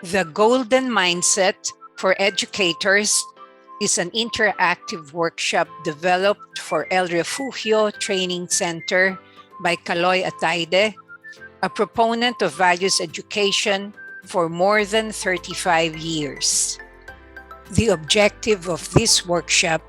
The Golden Mindset for Educators is an interactive workshop developed for El Refugio Training Center by Kaloy Ataide, a proponent of values education for more than 35 years. The objective of this workshop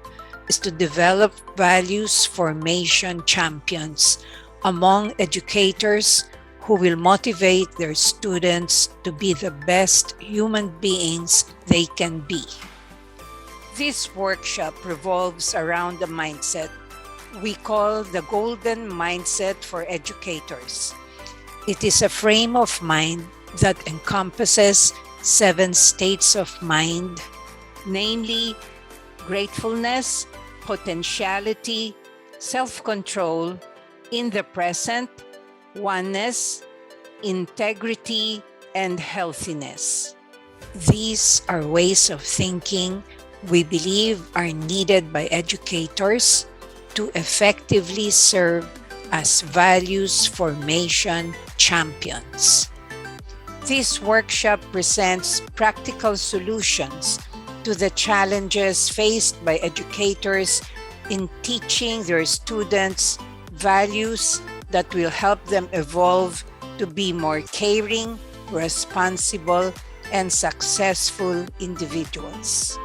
is to develop values formation champions among educators who will motivate their students to be the best human beings they can be. This workshop revolves around a mindset we call the Golden Mindset for Educators. It is a frame of mind that encompasses 7 states of mind, namely gratefulness, potentiality, self-control, in the present, oneness, integrity, and healthiness. These are ways of thinking we believe are needed by educators to effectively serve as values formation champions. This workshop presents practical solutions to the challenges faced by educators in teaching their students values that will help them evolve to be more caring, responsible, and successful individuals.